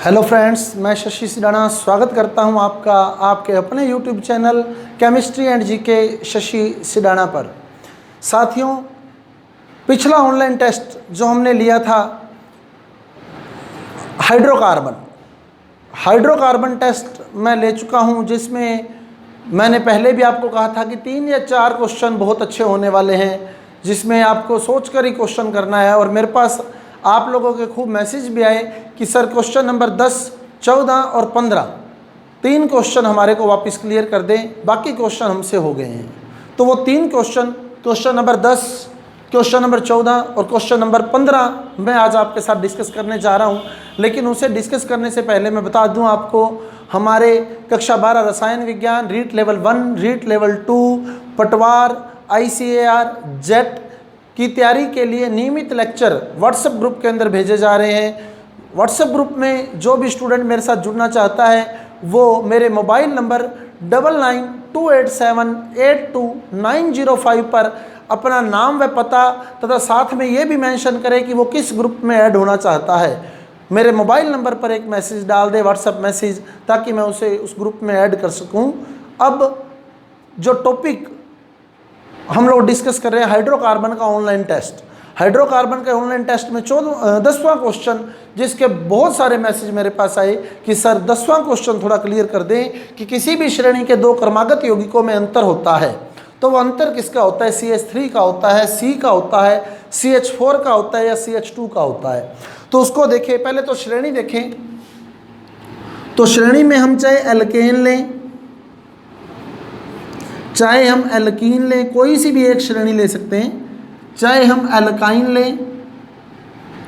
Hello friends, मैं शशि सिडाना स्वागत करता हूं आपका आपके अपने YouTube channel chemistry and GK Shashi Sidana पर। साथियों, पिछला ऑनलाइन टेस्ट जो हमने लिया था हाइड्रोकार्बन टेस्ट मैं ले चुका हूं, जिसमें मैंने पहले भी आपको कहा था कि 3 या 4 क्वेश्चन बहुत अच्छे होने वाले हैं, जिसमें आपको सोचकर ही क्वेश्चन करना है। और मेरे पास आप लोगों के खूब मैसेज भी आए कि सर क्वेश्चन नंबर 10, 14 और 15 3 क्वेश्चन हमारे को वापस क्लियर कर दें, बाकी क्वेश्चन हमसे हो गए हैं। तो वो 3 क्वेश्चन नंबर 10, क्वेश्चन नंबर 14 और क्वेश्चन नंबर 15 मैं आज आपके साथ डिस्कस करने जा रहा हूं। लेकिन उसे डिस्कस करने से पहले मैं बता दूं आपको, हमारे कक्षा 12 रसायन विज्ञान रीट लेवल 1, रीट लेवल 2, पटवार, ICAR, जेट की तैयारी के लिए नियमित लेक्चर व्हाट्सएप ग्रुप के अंदर भेजे जा रहे हैं। व्हाट्सएप ग्रुप में जो भी स्टूडेंट मेरे साथ जुड़ना चाहता है वो मेरे मोबाइल नंबर 9928782905 पर अपना नाम व पता तथा साथ में ये भी मेंशन करे कि वो किस ग्रुप में ऐड होना चाहता है। मेरे मोबाइल नंबर पर एक मैसेज डाल दे, व्हाट्सएप मैसेज, ताकि मैं उसे उस ग्रुप में ऐड कर सकूं। अब जो टॉपिक हम लोग डिस्कस कर रहे हैं, हाइड्रोकार्बन का ऑनलाइन टेस्ट। हाइड्रोकार्बन के ऑनलाइन टेस्ट में 10वां क्वेश्चन, जिसके बहुत सारे मैसेज मेरे पास आए कि सर 10वां क्वेश्चन थोड़ा क्लियर कर दें कि किसी भी श्रेणी के 2 क्रमागत यौगिकों में अंतर होता है, तो वो अंतर किसका होता है? CH3 का होता है, C का होता है, CH4 का होता है या CH2 का होता है। तो उसको देखें, पहले तो श्रेणी देखें। तो श्रेणी में हम चाहे एल्केन लें, चाहे हम एल्कीन लें, कोई सी भी एक श्रेणी ले सकते हैं, चाहे हम एल्काइन लें।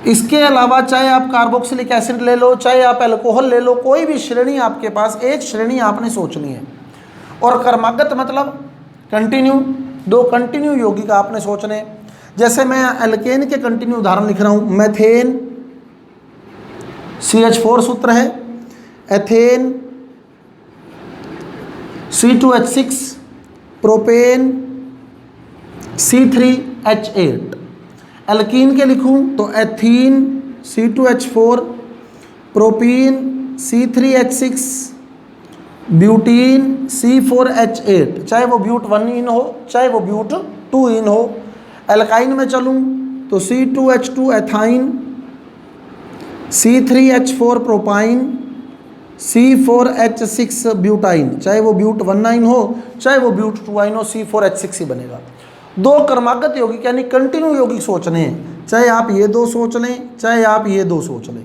इसके अलावा चाहे आप कार्बोक्सिलिक एसिड ले लो, चाहे आप अल्कोहल ले लो, कोई भी श्रेणी आपके पास, एक श्रेणी आपने सोचनी है। और क्रमागत मतलब कंटिन्यू, 2 कंटिन्यू यौगिक आपने सोचने। जैसे मैं एल्केन के कंटिन्यू उदाहरण लिख रहा हूँ। मेथेन CH4 सूत्र है, ethane C2H6, propane C3H8। Alkene के लिखूं तो ethene C2H4, propene C3H6, butene C4H8, चाहे वो ब्यूट 1 इन हो चाहे वो ब्यूट 2 इन हो। एल्काइन में चलूं तो C2H2 ethyne, C3H4 propyne, C4H6 butyne, चाहे वो ब्यूट 1,9 हो चाहे वो ब्यूट 2,9 हो, C4H6 ही बनेगा। 2 क्रमागत यौगिक यानी कंटिन्यू यौगिक सोचने हैं। चाहे आप ये 2 सोच लें, चाहे आप ये 2 सोच लें,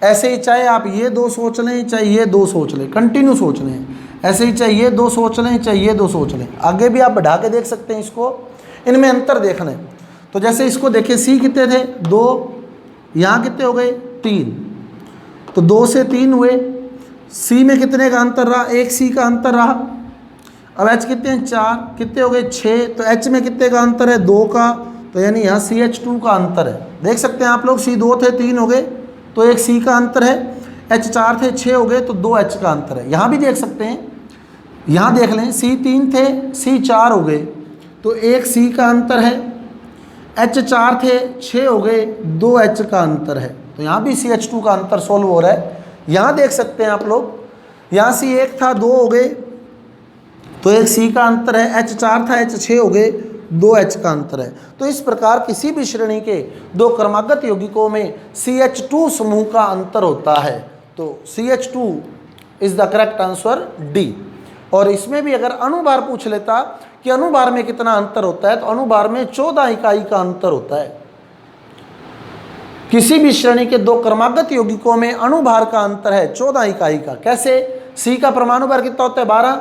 ऐसे ही चाहे आप ये 2 सोच लें, चाहे ये 2 सोच लें, कंटिन्यू सोचने हैं। ऐसे ही चाहे ये 2 सोच लें, चाहे ये 2 सोच लें। आगे भी आप बढ़ा के देख सकते हैं इसको, इनमें अंतर देखना है। तो जैसे इसको देखिए, C कितने थे? 2, यहाँ कितने हो गए? 3, तो 2 से 3 हुए। C में कितने का अंतर रहा? 1 C का अंतर रहा। अब H कितने हैं? 4, कितने हो गए? 6। तो H में कितने का अंतर है? 2 का, तो यानी यहाँ CH2 का अंतर है। देख सकते हैं आप लोग, C 2 थे, 3 हो गए, तो 1 C का अंतर है। H 4 थे, 6 हो गए, तो 2 H का अंतर है। यहाँ भी देख सकते हैं, यहाँ देख लें, C 3 थे, C 4 हो गए, तो 1 C का अंतर है। H 4 थे, 6 हो गए, 2 H का अंतर है। तो यहाँ भी CH2 का अंतर सोल्व हो रहा है। यहाँ देख सकते हैं आप लोग, यहाँ C 1 था, 2 हो गए, तो 1 C का अंतर है। H 4 था, H 6 हो गए, 2 H का अंतर है। तो इस प्रकार किसी भी श्रेणी के 2 क्रमागत यौगिकों में CH2 समूह का अंतर होता है। तो CH2 is the correct answer, D। और इसमें भी अगर अणुभार पूछ लेता कि अणुभार में कितना अंतर होता है, तो अणुभार में 14 इकाई का अंतर होता है। किसी भी श्रेणी के 2 क्रमागत यौगिकों में अणुभार का अंतर है 14 इकाई का। कैसे? C का परमाणु भार कितना होता है? 12,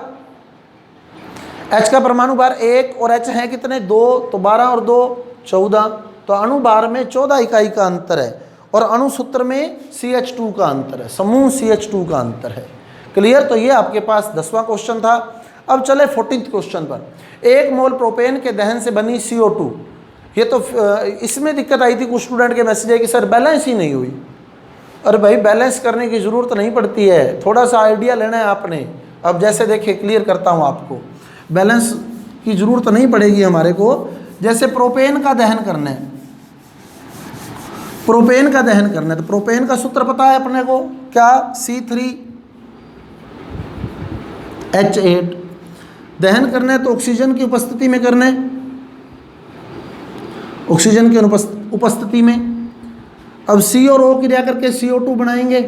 H का परमाणु भार 1 और H है कितने? 2, तो 12 और 2 14। तो अणुभार में 14 इकाई का अंतर है। और अणुसूत्र में CH2 का अंतर है, समूह CH2 का अंतर है। क्लियर? तो ये आपके पास 10वां क्वेश्चन था। अब चले 14th क्वेश्चन पर। 1 मोल प्रोपेन के दहन से बनी CO2। ये तो इसमें दिक्कत आई थी, कुछ स्टूडेंट के मैसेज है कि सर बैलेंस ही नहीं हुई। अरे भाई, बैलेंस करने की ज़रूरत नहीं पड़ती है, थोड़ा सा आइडिया लेना है आपने। अब जैसे देखिए, क्लियर करता हूँ आपको, बैलेंस की ज़रूरत नहीं पड़ेगी हमारे को। जैसे प्रोपेन का दहन करना है, प्रोपेन का दहन करना है तो प्रोपेन का सूत्र पता है अपने को क्या, C3H8। दहन करना है तो ऑक्सीजन की उपस्थिति में करना है, ऑक्सीजन की उपस्थिति में। अब C और O क्रिया करके CO2 बनाएंगे,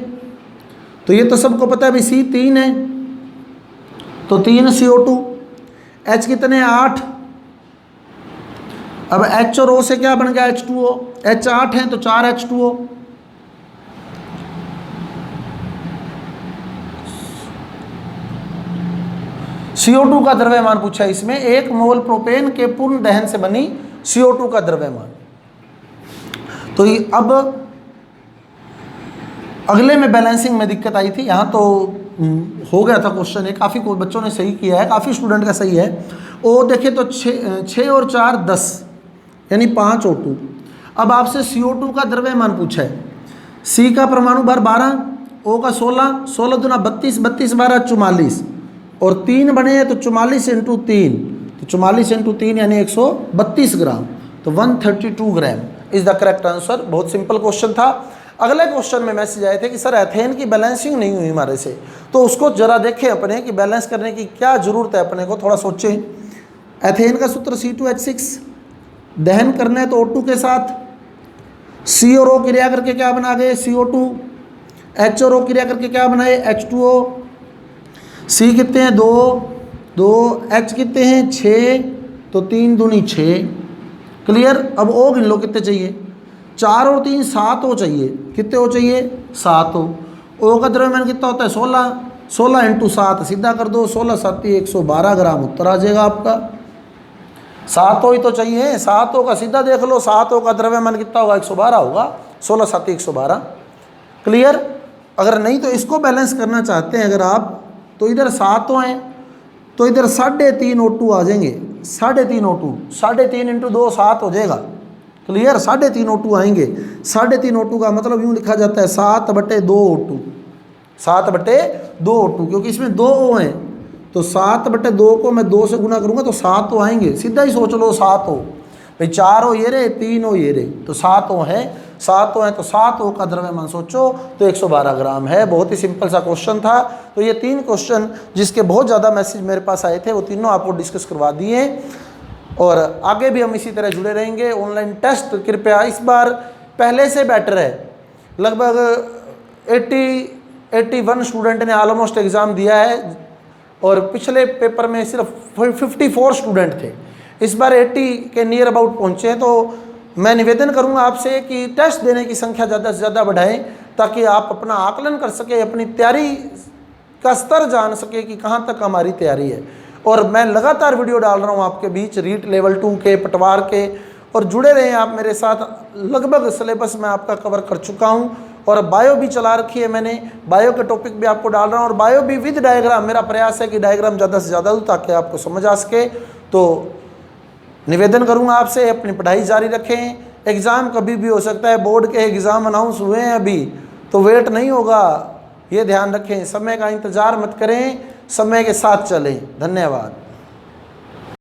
तो ये तो सबको पता है भाई C 3 है तो 3 CO2, H कितने 8, अब H और O से क्या बन गया H2O, H 8 है तो 4 H2O। CO2 का द्रव्यमान पूछा इसमें, 1 मोल प्रोपेन के पूर्ण दहन से बनी CO2 का द्रव्यमान। तो ये अब अगले में बैलेंसिंग में दिक्कत आई थी, यहाँ तो हो गया था क्वेश्चन, ये काफ़ी बच्चों ने सही किया है, काफ़ी स्टूडेंट का सही है। ओ देखिए तो 6 और 4 10 यानी 5 O2। अब आपसे CO2 का द्रव्यमान पूछा है, C का परमाणु भार 12, O का 16, 16 दूना 32, 32 12 44 और 3 बने हैं तो 44 × 3, तो 44 × 3 यानी 132 ग्राम, तो 132 gram is the correct answer. बहुत सिंपल क्वेश्चन था। अगले क्वेश्चन में मैसेज आए थे कि सर एथेन की बैलेंसिंग नहीं हुई हमारे से, तो उसको जरा देखें अपने कि बैलेंस करने की क्या ज़रूरत है, अपने को थोड़ा सोचें। एथेन का सूत्र C2H6, दहन करना है तो O2 के साथ, C और O क्रिया करके क्या बना गए CO2, H और O क्रिया करके क्या बनाए H2O। C कितने हैं 2, H कितने हैं 6, तो 3 दूनी 6, क्लियर। अब O गिन लो कितने चाहिए, 4 और 3 7 O चाहिए, कितने O चाहिए 7 O। O का द्रव्यमान कितना होता है 16, 16 × 7 सीधा कर दो, 16 7 112 ग्राम उत्तर आ जाएगा आपका। 7 O ही तो चाहिए, 7 O का सीधा देख लो, 7 O का द्रव्यमान कितना होगा 112 होगा, 16 7 112, क्लियर। अगर नहीं तो इसको बैलेंस करना चाहते हैं अगर आप, तो इधर 7 O हैं तो इधर 3.5 O2 आ जाएंगे, 3.5 O2, 3.5 × 2 7 हो जाएगा, क्लियर। 3.5 O2 आएंगे, 3.5 O2 का मतलब यूँ लिखा जाता है 7/2 O2, 7/2 O2, क्योंकि इसमें 2 O हैं तो 7/2 को मैं 2 से गुना करूँगा तो 7 O आएंगे, सीधा ही सोच लो 7 O भाई, 4 O ये रहे, 3 O ये रहे, तो 7 O है, 7 O है तो 7 O का द्रव्यमान सोचो तो 112 ग्राम है। बहुत ही सिंपल सा क्वेश्चन था। तो ये 3 क्वेश्चन जिसके बहुत ज़्यादा मैसेज मेरे पास आए थे वो तीनों आपको डिस्कस करवा दिए, और आगे भी हम इसी तरह जुड़े रहेंगे। ऑनलाइन टेस्ट कृपया इस बार पहले से बेटर है, लगभग 81 स्टूडेंट ने ऑलमोस्ट एग्ज़ाम दिया है और पिछले पेपर में सिर्फ 54 स्टूडेंट थे, इस बार 80 के नियर अबाउट पहुँचे हैं। तो मैं निवेदन करूंगा आपसे कि टेस्ट देने की संख्या ज़्यादा से ज़्यादा बढ़ाएं, ताकि आप अपना आकलन कर सके, अपनी तैयारी का स्तर जान सके कि कहाँ तक हमारी तैयारी है। और मैं लगातार वीडियो डाल रहा हूँ आपके बीच रीट लेवल 2 के, पटवार के, और जुड़े रहें आप मेरे साथ। लगभग सिलेबस मैं आपका कवर कर चुका हूँ और बायो भी चला रखी है मैंने, बायो के टॉपिक भी आपको डाल रहा हूँ, और बायो भी विद डायग्राम। मेरा प्रयास है कि डायग्राम ज़्यादा से ज़्यादा दूँ ताकि आपको समझ आ सके। तो निवेदन करूंगा आपसे अपनी पढ़ाई जारी रखें, एग्ज़ाम कभी भी हो सकता है, बोर्ड के एग्ज़ाम अनाउंस हुए हैं अभी, तो वेट नहीं होगा, ये ध्यान रखें। समय का इंतज़ार मत करें, समय के साथ चलें। धन्यवाद।